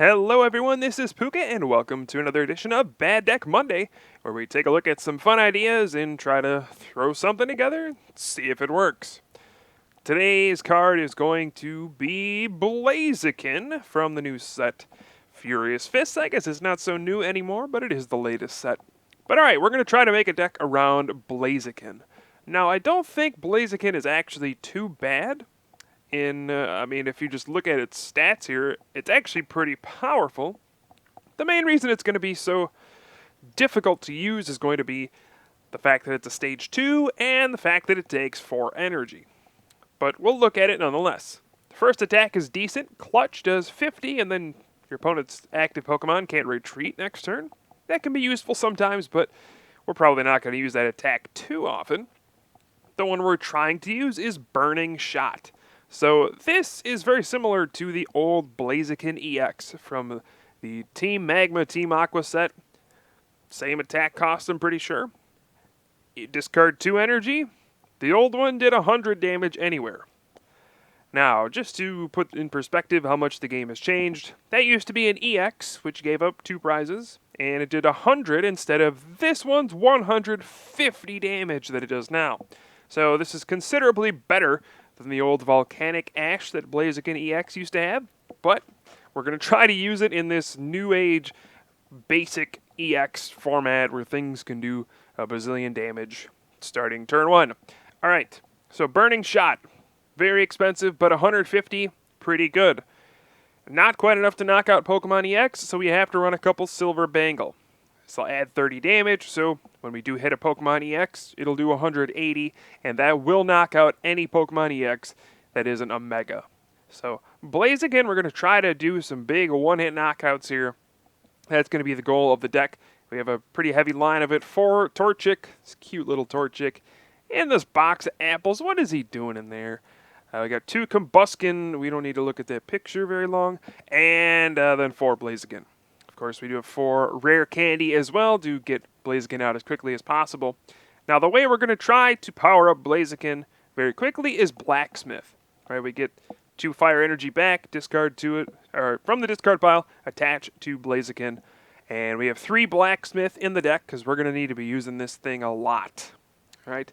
Hello everyone, this is Puka and welcome to another edition of Bad Deck Monday, where we take a look at some fun ideas and try to throw something together, see if it works. Today's card is going to be Blaziken from the new set Furious Fists. I guess it's not so new anymore, but it is the latest set. But alright, we're going to try to make a deck around Blaziken. Now, I don't think Blaziken is actually too bad. If you just look at its stats here, it's actually pretty powerful. The main reason it's going to be so difficult to use is going to be the fact that it's a stage 2 and the fact that it takes 4 energy. But we'll look at it nonetheless. The first attack is decent. Clutch does 50, and then your opponent's active Pokemon can't retreat next turn. That can be useful sometimes, but we're probably not going to use that attack too often. The one we're trying to use is Burning Shot. So this is very similar to the old Blaziken EX from the Team Magma, Team Aqua set. Same attack cost, I'm pretty sure. You discard 2 energy. The old one did 100 damage anywhere. Now, just to put in perspective how much the game has changed, that used to be an EX, which gave up 2 prizes, and it did 100 instead of this one's 150 damage that it does now. So this is considerably better than the old Volcanic Ash that Blaziken EX used to have, but we're going to try to use it in this new age basic EX format where things can do a bazillion damage starting turn 1. Alright, so Burning Shot, very expensive, but 150, pretty good. Not quite enough to knock out Pokemon EX, so we have to run a couple Silver Bangle. This will add 30 damage, so when we do hit a Pokemon EX, it'll do 180, and that will knock out any Pokemon EX that isn't a Mega. So, Blaziken, we're going to try to do some big one-hit knockouts here. That's going to be the goal of the deck. We have a pretty heavy line of it for Torchic, this cute little Torchic, and this box of apples. What is he doing in there? We got 2 Combuskin, we don't need to look at that picture very long, and then 4 Blaziken. Of course, we do have 4 rare candy as well to get Blaziken out as quickly as possible. Now, the way we're going to try to power up Blaziken very quickly is Blacksmith. All right, we get 2 fire energy back, discard to it, or from the discard pile, attach to Blaziken. And we have 3 Blacksmith in the deck because we're going to need to be using this thing a lot. All right.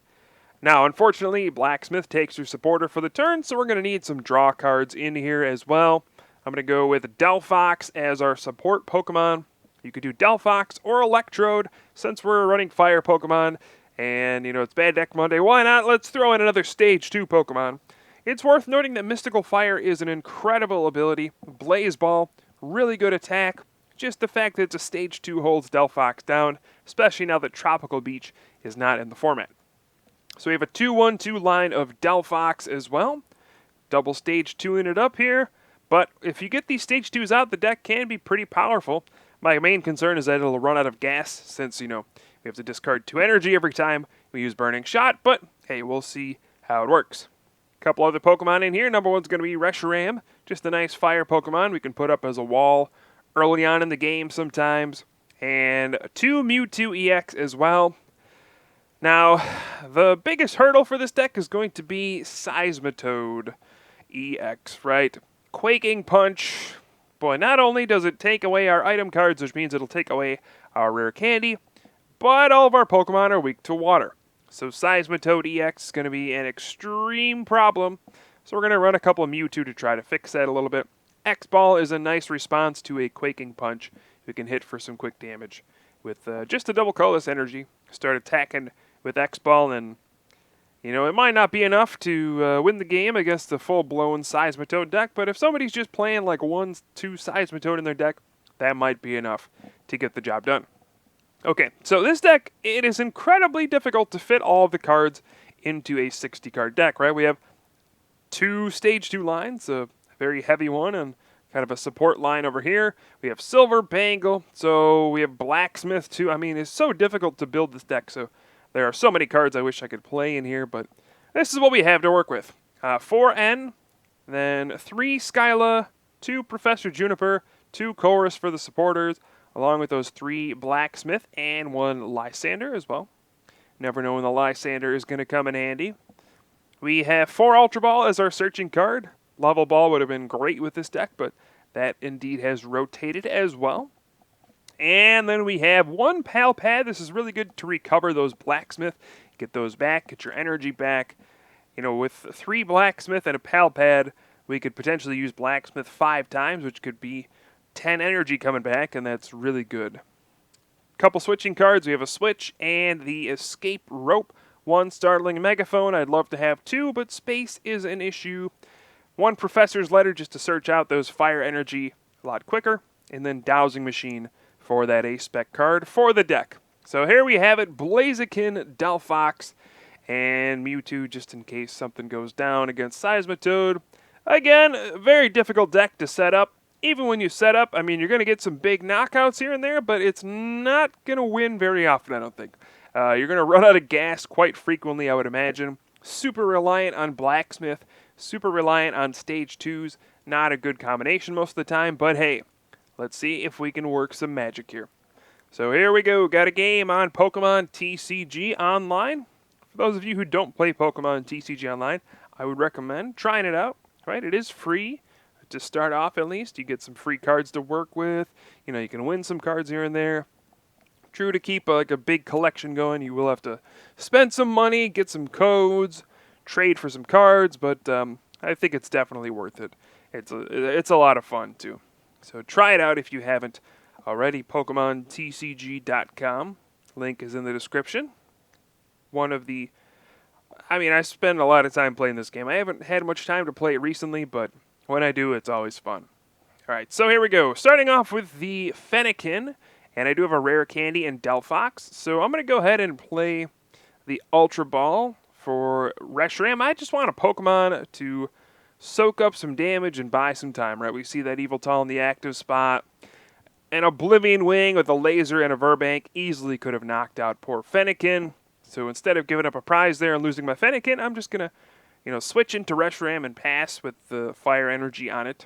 Now, unfortunately, Blacksmith takes your supporter for the turn, so we're going to need some draw cards in here as well. I'm going to go with Delphox as our support Pokemon. You could do Delphox or Electrode since we're running Fire Pokemon. And, it's Bad Deck Monday. Why not? Let's throw in another Stage 2 Pokemon. It's worth noting that Mystical Fire is an incredible ability. Blaze Ball, really good attack. Just the fact that it's a Stage 2 holds Delphox down, especially now that Tropical Beach is not in the format. So we have a 2-1-2 line of Delphox as well. Double Stage 2-ing it up here. But if you get these Stage 2s out, the deck can be pretty powerful. My main concern is that it'll run out of gas since, we have to discard 2 energy every time we use Burning Shot. But, hey, we'll see how it works. A couple other Pokemon in here. Number 1's going to be Reshiram. Just a nice fire Pokemon we can put up as a wall early on in the game sometimes. And 2 Mewtwo EX as well. Now, the biggest hurdle for this deck is going to be Seismitoad EX, right? Quaking Punch. Boy, not only does it take away our item cards, which means it'll take away our rare candy, but all of our Pokemon are weak to water. So Seismitoad EX is going to be an extreme problem. So we're going to run a couple of Mewtwo to try to fix that a little bit. X-Ball is a nice response to a Quaking Punch. We can hit for some quick damage with just a double colorless energy. Start attacking with X-Ball, and it might not be enough to win the game against the full-blown Seismitoad deck, but if somebody's just playing like 1-2 Seismitoad in their deck, that might be enough to get the job done. Okay, so this deck, it is incredibly difficult to fit all of the cards into a 60-card deck, right? We have 2 Stage 2 lines, a very heavy one, and kind of a support line over here. We have Silver Bangle, so we have Blacksmith too. I mean, it's so difficult to build this deck, so there are so many cards I wish I could play in here, but this is what we have to work with. 4 N, then 3 Skyla, 2 Professor Juniper, 2 Chorus for the supporters, along with those 3 Blacksmith and 1 Lysander as well. Never know when the Lysander is going to come in handy. We have 4 Ultra Ball as our searching card. Level Ball would have been great with this deck, but That indeed has rotated as well. And then we have one Pal Pad. This is really good to recover those Blacksmith. Get those back, get your energy back. You know, with 3 Blacksmith and a Pal Pad, we could potentially use Blacksmith 5 times, which could be 10 energy coming back, and that's really good. Couple switching cards. We have a Switch and the Escape Rope. 1 Startling Megaphone. I'd love to have 2, but space is an issue. 1 Professor's Letter just to search out those fire energy a lot quicker. And then Dowsing Machine for that A-Spec card for the deck. So here we have it, Blaziken, Delphox, and Mewtwo just in case something goes down against Seismitoad. Again, a very difficult deck to set up. Even when you set up, I mean, you're going to get some big knockouts here and there, but it's not going to win very often, I don't think. You're going to run out of gas quite frequently, I would imagine. Super reliant on Blacksmith, super reliant on Stage 2s. Not a good combination most of the time, but hey, let's see if we can work some magic here. So here we go. Got a game on Pokemon TCG Online. For those of you who don't play Pokemon TCG Online, I would recommend trying it out. Right? It is free to start off at least. You get some free cards to work with. You know, you can win some cards here and there. True, to keep like a big collection going, you will have to spend some money, get some codes, trade for some cards, but I think it's definitely worth it. It's a lot of fun too. So try it out if you haven't already. PokemonTCG.com. Link is in the description. I spend a lot of time playing this game. I haven't had much time to play it recently, but when I do, it's always fun. All right, so here we go. Starting off with the Fennekin, and I do have a rare candy in Delphox. So I'm going to go ahead and play the Ultra Ball for Reshiram. I just want a Pokemon to soak up some damage and buy some time, right? We see that Eviltal in the active spot. An Oblivion Wing with a laser and a Verbank easily could have knocked out poor Fennekin. So instead of giving up a prize there and losing my Fennekin, I'm just going to, switch into Reshiram and pass with the fire energy on it.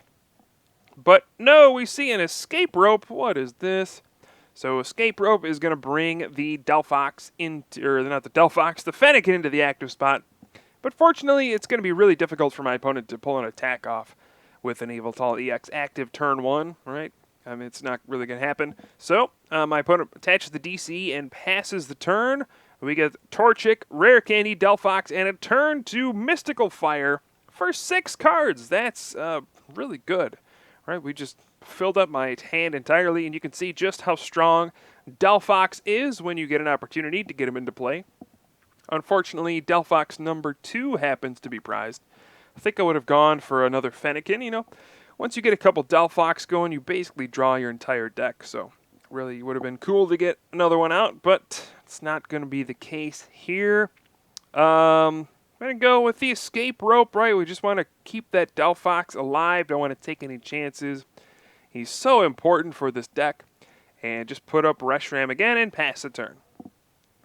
But no, we see an Escape Rope. What is this? So Escape Rope is going to bring the Delphox the Fennekin into the active spot. But fortunately, it's going to be really difficult for my opponent to pull an attack off with an Eviltal EX active turn 1, right? I mean, it's not really going to happen. So my opponent attaches the DC and passes the turn. We get Torchic, Rare Candy, Delphox, and a turn 2 Mystical Fire for 6 cards. That's really good, right? We just filled up my hand entirely, and you can see just how strong Delphox is when you get an opportunity to get him into play. Unfortunately, Delphox number 2 happens to be prized. I think I would have gone for another Fennekin, Once you get a couple Delphox going, you basically draw your entire deck, so really would have been cool to get another one out, but it's not going to be the case here. I'm going to go with the Escape Rope, right? We just want to keep that Delphox alive. Don't want to take any chances. He's so important for this deck. And just put up Reshiram again and pass the turn.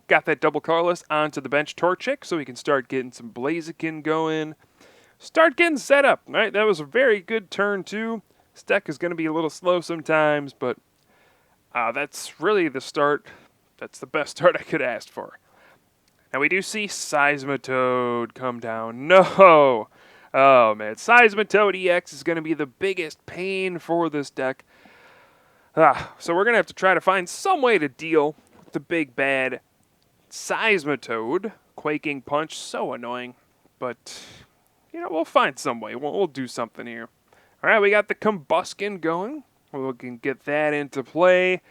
Got that double colorless onto the bench Torchic so we can start getting some Blaziken going. Start getting set up, right? That was a very good turn, too. This deck is going to be a little slow sometimes, but that's really the start. That's the best start I could ask for. Now we do see Seismitoad come down. No! Oh, man. Seismitoad EX is going to be the biggest pain for this deck. So we're going to have to try to find some way to deal with the big bad Seismitoad. Quaking Punch, so annoying. But, we'll find some way. We'll do something here. All right, we got the Combuskin going. We can get that into play.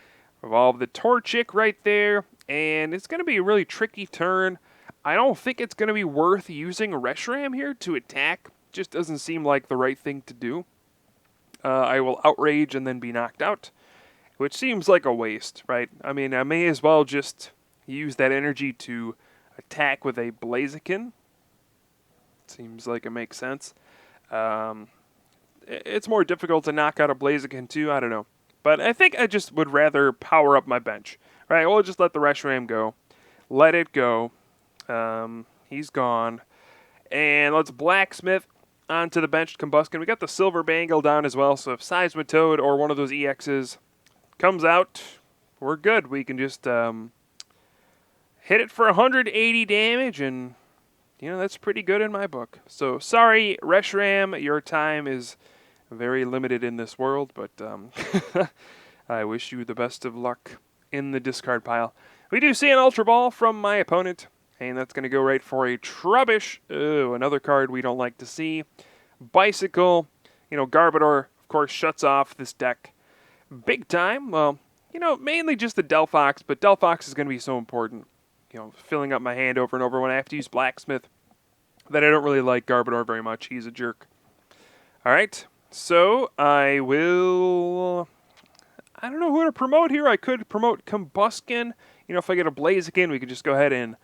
Evolve the Torchic right there. And it's going to be a really tricky turn. I don't think it's going to be worth using Reshiram here to attack. Just doesn't seem like the right thing to do. I will Outrage and then be knocked out, which seems like a waste, right? I mean, I may as well just use that energy to attack with a Blaziken. Seems like it makes sense. It's more difficult to knock out a Blaziken too, I don't know. But I think I just would rather power up my bench. Right, we'll just let the Reshiram go. Let it go. He's gone. And let's Blacksmith onto the bench Combuskin. We got the Silver Bangle down as well, so if Seismitoad or one of those EXs comes out, we're good. We can just hit it for 180 damage, and, that's pretty good in my book. So, sorry, Reshiram, your time is very limited in this world, but I wish you the best of luck in the discard pile. We do see an Ultra Ball from my opponent, and that's going to go right for a Trubbish. Oh, another card we don't like to see. Bicycle, Garbodor, of course, shuts off this deck big time. Well, mainly just the Delphox, but Delphox is going to be so important. Filling up my hand over and over when I have to use Blacksmith, that I don't really like Garbodor very much. He's a jerk. Alright, so I don't know who to promote here. I could promote Combuskin. If I get a Blaziken, we could just go ahead and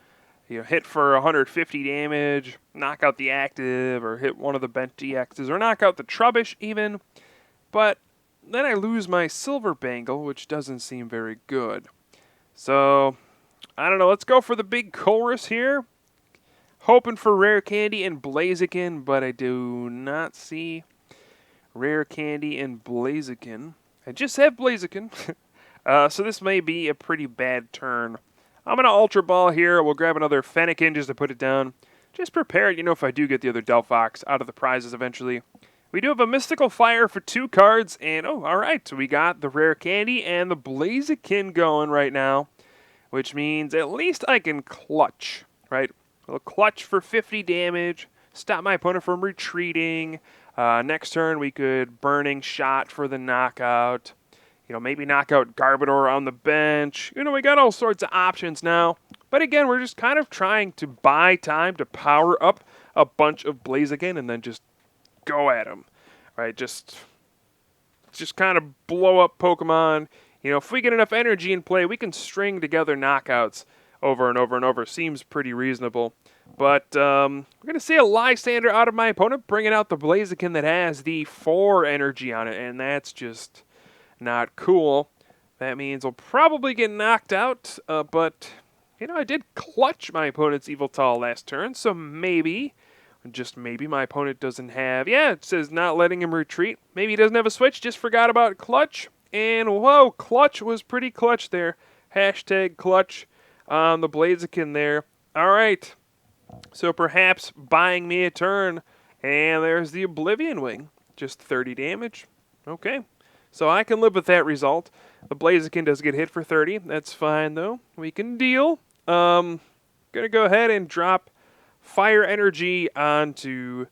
hit for 150 damage, knock out the active, or hit one of the bent GXs, or knock out the Trubbish even. But then I lose my Silver Bangle, which doesn't seem very good. So, I don't know. Let's go for the big chorus here. Hoping for Rare Candy and Blaziken, but I do not see Rare Candy and Blaziken. I just have Blaziken. So this may be a pretty bad turn. I'm going to Ultra Ball here. We'll grab another Fennekin just to put it down. Just prepared, if I do get the other Delphox out of the prizes eventually. We do have a Mystical Fire for 2 cards, and alright, so we got the Rare Candy and the Blaziken going right now, which means at least I can clutch, right? I'll clutch for 50 damage, stop my opponent from retreating. Next turn, we could Burning Shot for the knockout. Maybe knock out Garbodor on the bench. We got all sorts of options now. But again, we're just kind of trying to buy time to power up a bunch of Blaziken and then just go at them, right? Just kind of blow up Pokemon. If we get enough energy in play, we can string together knockouts over and over and over. Seems pretty reasonable. But we're going to see a Lysander out of my opponent, bringing out the Blaziken that has the 4 energy on it, and that's just not cool. That means we'll probably get knocked out, but, I did clutch my opponent's Yveltal last turn, so maybe, just maybe, my opponent doesn't have, it says not letting him retreat. Maybe he doesn't have a switch, just forgot about clutch, and whoa, clutch was pretty clutch there. Hashtag clutch on the Blaziken there. Alright, so perhaps buying me a turn, and there's the Oblivion Wing. Just 30 damage. Okay. So I can live with that result. The Blaziken does get hit for 30. That's fine, though. We can deal. Gonna go ahead and drop Fire Energy onto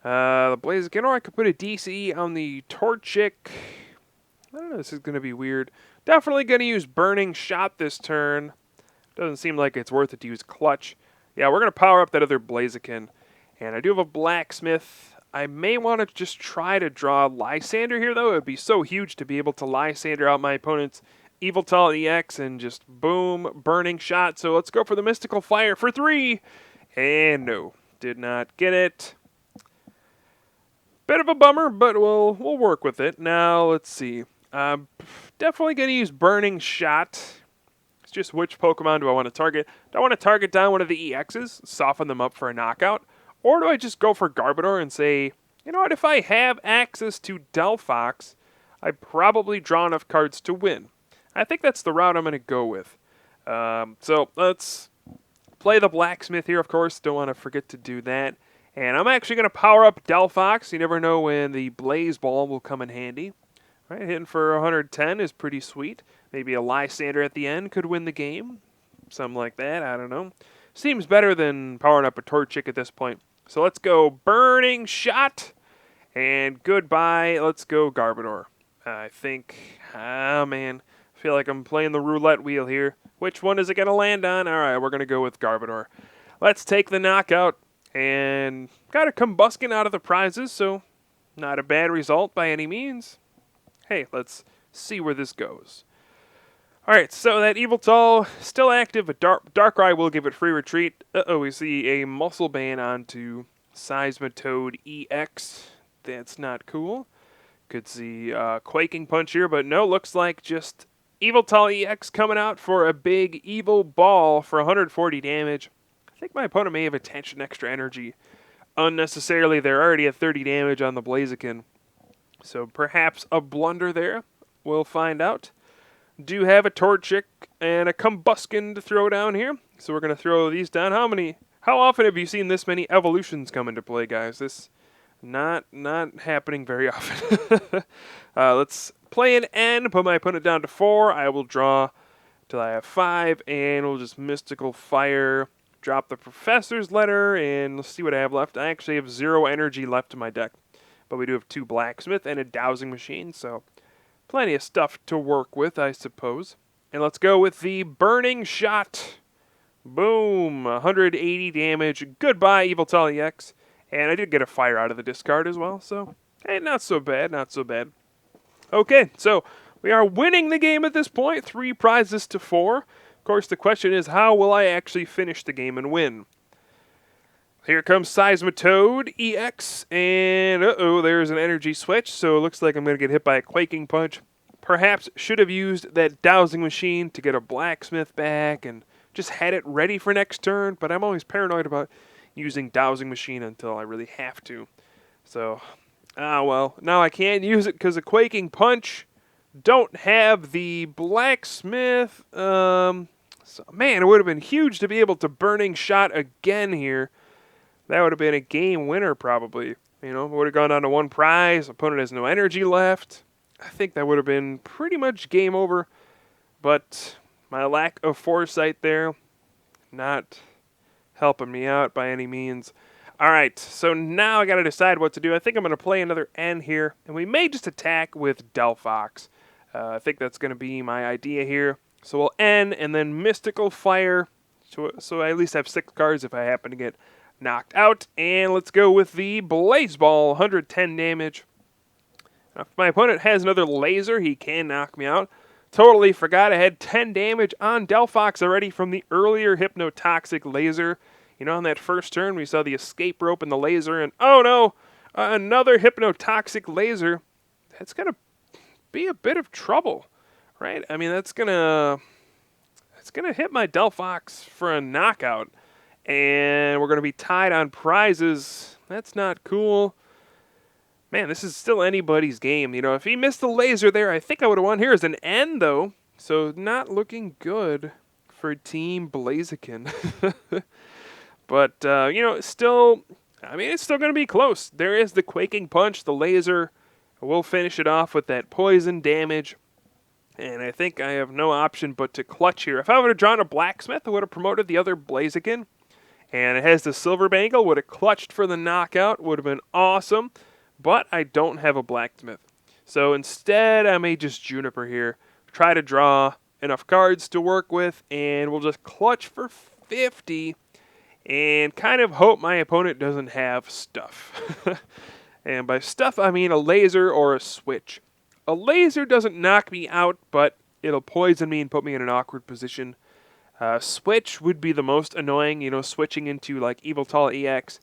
the Blaziken, or I could put a DCE on the Torchic. I don't know, this is gonna be weird. Definitely gonna use Burning Shot this turn. Doesn't seem like it's worth it to use Clutch. Yeah, we're gonna power up that other Blaziken. And I do have a Blacksmith. I may want to just try to draw Lysander here, though. It would be so huge to be able to Lysander out my opponent's Yveltal EX and just boom, Burning Shot. So let's go for the Mystical Fire for 3. And no, did not get it. Bit of a bummer, but we'll work with it. Now, let's see. Definitely going to use Burning Shot. It's just which Pokemon do I want to target? Do I want to target down one of the EXs, soften them up for a knockout? Or do I just go for Garbodor and say, you know what, if I have access to Delphox, I probably draw enough cards to win. I think that's the route I'm going to go with. So let's play the Blacksmith here, of course. Don't want to forget to do that. And I'm actually going to power up Delphox. You never know when the Blaze Ball will come in handy. Right, hitting for 110 is pretty sweet. Maybe a Lysander at the end could win the game. Something like that, I don't know. Seems better than powering up a Torchic at this point. So let's go Burning Shot, and goodbye. Let's go Garbodor. I think, man, I feel like I'm playing the roulette wheel here. Which one is it going to land on? All right, we're going to go with Garbodor. Let's take the knockout, and got a Combuskin out of the prizes, so not a bad result by any means. Hey, let's see where this goes. Alright, so that Yveltal still active, but Darkrai will give it free retreat. We see a Muscle Band onto Seismitoad EX. That's not cool. Could see Quaking Punch here, but no, looks like just Yveltal EX coming out for a big Evil Ball for 140 damage. I think my opponent may have attached an extra energy unnecessarily. They're already at 30 damage on the Blaziken. So perhaps a blunder there. We'll find out. Do have a Torchic and a Combuskin to throw down here. So we're going to throw these down. How often have you seen this many evolutions come into play, guys? This Not happening very often. Let's play an N, put my opponent down to 4. I will draw till I have 5, and we'll just Mystical Fire, drop the Professor's Letter, and let's see what I have left. I actually have 0 energy left in my deck, but we do have 2 Blacksmith and a Dowsing Machine, so plenty of stuff to work with, I suppose. And let's go with the Burning Shot. Boom, 180 damage. Goodbye, Yveltal EX. And I did get a fire out of the discard as well, so hey, not so bad, not so bad. Okay, so we are winning the game at this point, 3 prizes to 4. Of course, the question is, how will I actually finish the game and win? Here comes Seismitoad EX, and uh-oh, there's an energy switch, so it looks like I'm going to get hit by a Quaking Punch. Perhaps should have used that Dowsing Machine to get a Blacksmith back and just had it ready for next turn, but I'm always paranoid about using Dowsing Machine until I really have to. So, well, now I can't use it because of Quaking Punch. Don't have the Blacksmith. So, man, it would have been huge to be able to Burning Shot again here. That would have been a game winner probably. You know, would have gone down to 1 prize. Opponent has no energy left. I think that would have been pretty much game over. But my lack of foresight there, not helping me out by any means. Alright, so now I gotta decide what to do. I think I'm gonna play another N here, and we may just attack with Delphox. I think that's gonna be my idea here. So we'll N and then Mystical Fire, so I at least have 6 cards if I happen to get knocked out. And let's go with the Blaze Ball, 110 damage. Now, if my opponent has another laser, he can knock me out. Totally forgot I had 10 damage on Delphox already from the earlier Hypnotoxic laser. You know, on that first turn, we saw the escape rope and the laser, and oh no, another Hypnotoxic laser. That's going to be a bit of trouble, right? I mean, that's going to hit my Delphox for a knockout, and we're going to be tied on prizes. That's not cool. Man, this is still anybody's game. You know, if he missed the laser there, I think I would have won. Here's an N, though, so not looking good for Team Blaziken. But, you know, still, I mean, it's still going to be close. There is the Quaking Punch, the laser. We'll finish it off with that poison damage. And I think I have no option but to clutch here. If I would have drawn a Blacksmith, I would have promoted the other Blaziken. And it has the Silver Bangle, would have clutched for the knockout, would have been awesome. But I don't have a Blacksmith. So instead, I may just Juniper here. Try to draw enough cards to work with, and we'll just clutch for 50. And kind of hope my opponent doesn't have stuff. And by stuff, I mean a laser or a switch. A laser doesn't knock me out, but it'll poison me and put me in an awkward position. Switch would be the most annoying, you know, switching into like Yveltal EX.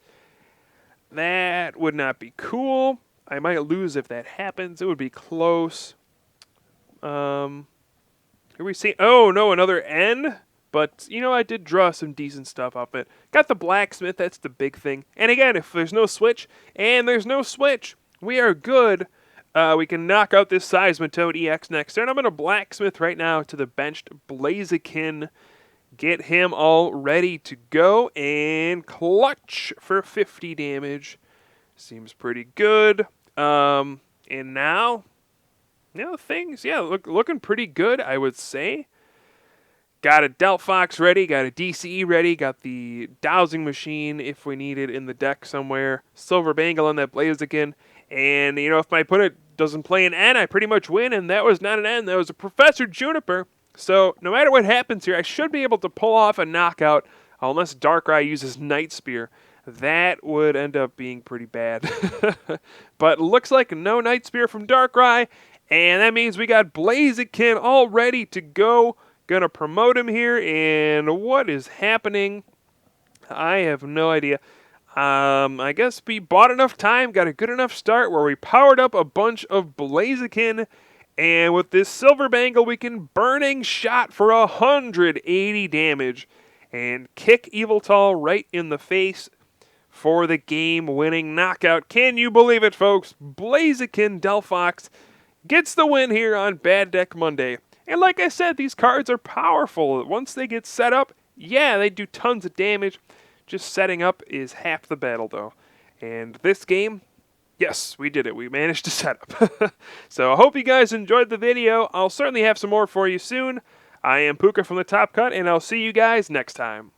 That would not be cool. I might lose if that happens. It would be close. Here we see, oh no, another N? But, you know, I did draw some decent stuff off it. Got the Blacksmith, that's the big thing. And again, if there's no switch, and there's no switch, we are good. We can knock out this Seismitoad EX next turn. I'm going to Blacksmith right now to the benched Blaziken. Get him all ready to go, and clutch for 50 damage. Seems pretty good. And now, you know, things, yeah, looking pretty good, I would say. Got a Delphox ready, got a DCE ready, got the Dowsing Machine if we need it in the deck somewhere. Silver Bangle on that Blaziken. And, you know, if my opponent doesn't play an N, I pretty much win, and that was not an N, that was a Professor Juniper. So, no matter what happens here, I should be able to pull off a knockout, unless Darkrai uses Night Spear. That would end up being pretty bad. But looks like no Night Spear from Darkrai, and that means we got Blaziken all ready to go. Gonna promote him here, and what is happening? I have no idea. I guess we bought enough time, got a good enough start where we powered up a bunch of Blaziken, and with this Silver Bangle, we can Burning Shot for 180 damage and kick Yveltal right in the face for the game-winning knockout. Can you believe it, folks? Blaziken Delphox gets the win here on Bad Deck Monday. And like I said, these cards are powerful. Once they get set up, yeah, they do tons of damage. Just setting up is half the battle, though. And this game, Yes, we did it. We managed to set up. So I hope you guys enjoyed the video. I'll certainly have some more for you soon. I am Puka from the Top Cut, and I'll see you guys next time.